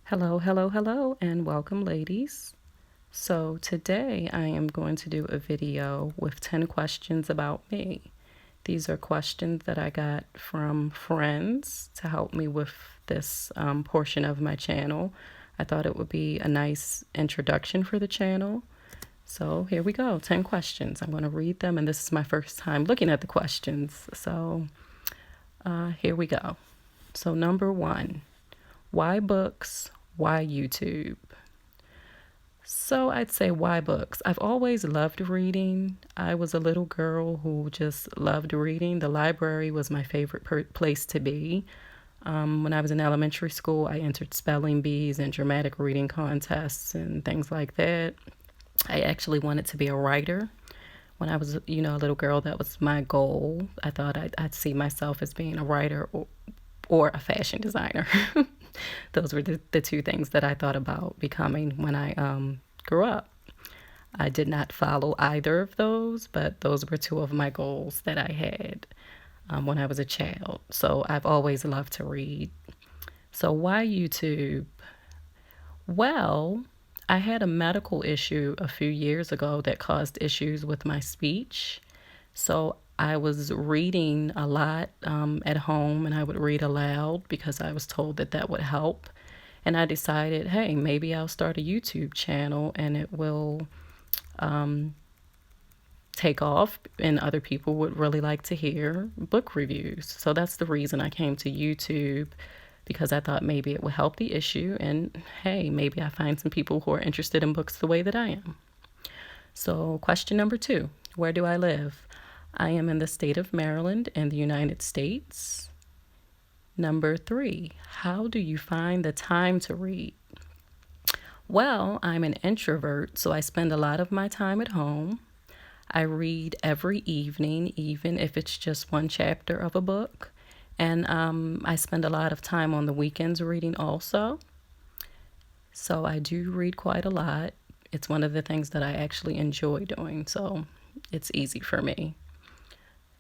Hello, hello, hello, and welcome, ladies. So, today I am going to do a video with 10 questions about me. These are questions that I got from friends to help me with this portion of my channel. I thought it would be a nice introduction for the channel. So, here we go 10 questions. I'm going to read them, and this is my first time looking at the questions. So, here we go. So, number one, why books? Why YouTube? So I'd say why books? I've always loved reading. I was a little girl who just loved reading. The library was my favorite place to be. When I was in elementary school, I entered spelling bees and dramatic reading contests and things like that. I actually wanted to be a writer. When I was, a little girl, that was my goal. I thought I'd see myself as being a writer or a fashion designer. Those were the two things that I thought about becoming when I grew up. I did not follow either of those, but those were two of my goals that I had when I was a child. So I've always loved to read. So why YouTube? Well, I had a medical issue a few years ago that caused issues with my speech. So I was reading a lot at home, and I would read aloud because I was told that that would help. And I decided, hey, maybe I'll start a YouTube channel and it will take off, and other people would really like to hear book reviews. So that's the reason I came to YouTube, because I thought maybe it would help the issue. And hey, maybe I find some people who are interested in books the way that I am. So, question number two, where do I live? I am in the state of Maryland in the United States. Number three, how do you find the time to read? Well, I'm an introvert, so I spend a lot of my time at home. I read every evening, even if it's just one chapter of a book. And I spend a lot of time on the weekends reading also. So I do read quite a lot. It's one of the things that I actually enjoy doing, so it's easy for me.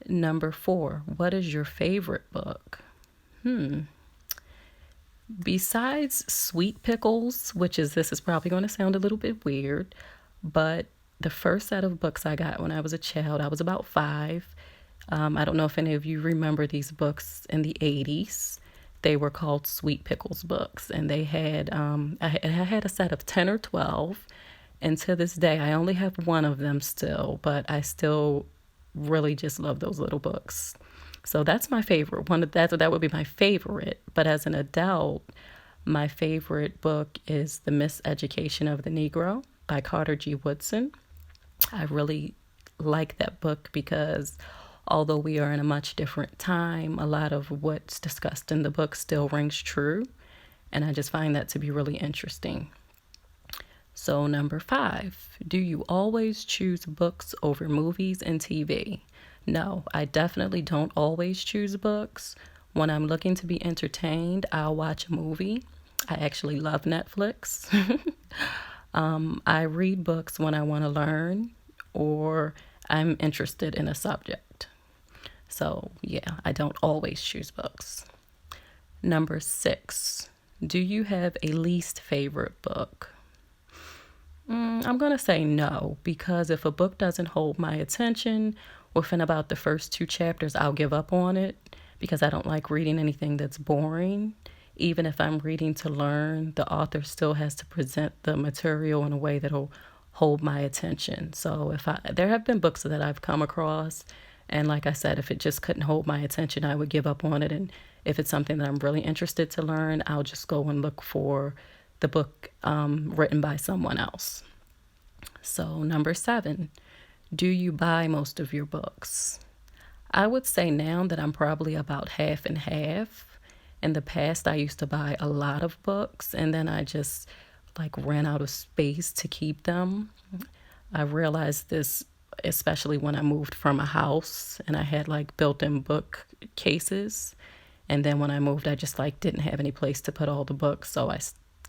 Number four, what is your favorite book? Besides Sweet Pickles, this is probably going to sound a little bit weird, but the first set of books I got when I was a child, I was about 5. I don't know if any of you remember these books in the 80s. They were called Sweet Pickles books, and they had, I had a set of 10 or 12, and to this day, I only have one of them still, but I still really just love those little books. So that's my favorite. That would be my favorite. But as an adult, my favorite book is The Miseducation of the Negro by Carter G. Woodson. I really like that book because although we are in a much different time, a lot of what's discussed in the book still rings true. And I just find that to be really interesting. So, number 5, do you always choose books over movies and TV? No, I definitely don't always choose books. When I'm looking to be entertained, I'll watch a movie. I actually love Netflix. I read books when I want to learn or I'm interested in a subject. So, yeah, I don't always choose books. Number 6, do you have a least favorite book? I'm going to say no, because if a book doesn't hold my attention, within about the first 2 chapters, I'll give up on it because I don't like reading anything that's boring. Even if I'm reading to learn, the author still has to present the material in a way that'll hold my attention. So there have been books that I've come across, and like I said, if it just couldn't hold my attention, I would give up on it. And if it's something that I'm really interested to learn, I'll just go and look for the book written by someone else. So number 7, do you buy most of your books? I would say now that I'm probably about half and half. In the past, I used to buy a lot of books, and then I just ran out of space to keep them. I realized this especially when I moved from a house and I had built-in book cases. And then when I moved, I just didn't have any place to put all the books. So I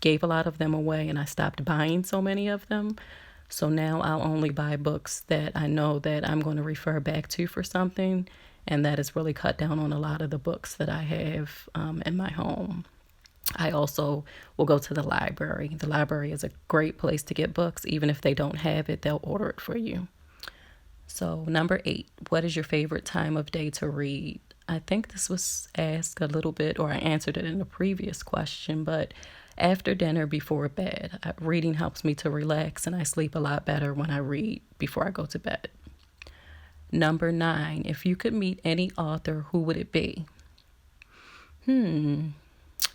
gave a lot of them away and I stopped buying so many of them. So now I'll only buy books that I know that I'm going to refer back to for something. And that has really cut down on a lot of the books that I have in my home. I also will go to the library. The library is a great place to get books. Even if they don't have it, they'll order it for you. So, number 8, what is your favorite time of day to read? I think this was asked a little bit, or I answered it in a previous question, but after dinner, before bed, reading helps me to relax, and I sleep a lot better when I read before I go to bed. Number 9, if you could meet any author, who would it be?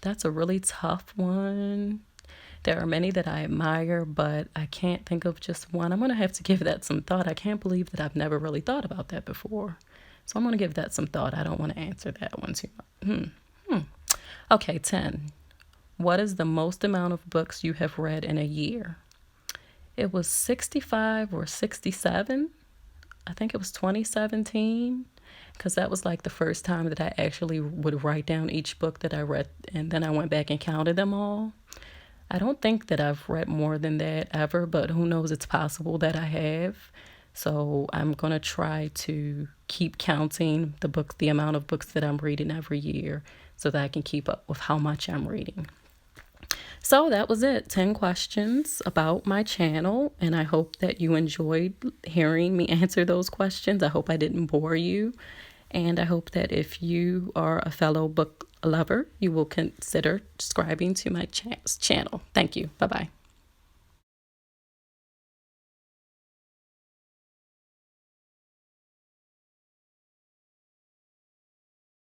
That's a really tough one. There are many that I admire, but I can't think of just one. I'm going to have to give that some thought. I can't believe that I've never really thought about that before. So I'm going to give that some thought. I don't want to answer that one too much. Okay, 10. What is the most amount of books you have read in a year? It was 65 or 67. I think it was 2017, because that was like the first time that I actually would write down each book that I read, and then I went back and counted them all. I don't think that I've read more than that ever, but who knows, it's possible that I have. So I'm going to try to keep counting the amount of books that I'm reading every year so that I can keep up with how much I'm reading. So that was it, 10 questions about my channel, and I hope that you enjoyed hearing me answer those questions. I hope I didn't bore you, and I hope that if you are a fellow book lover, you will consider subscribing to my channel. Thank you. Bye-bye.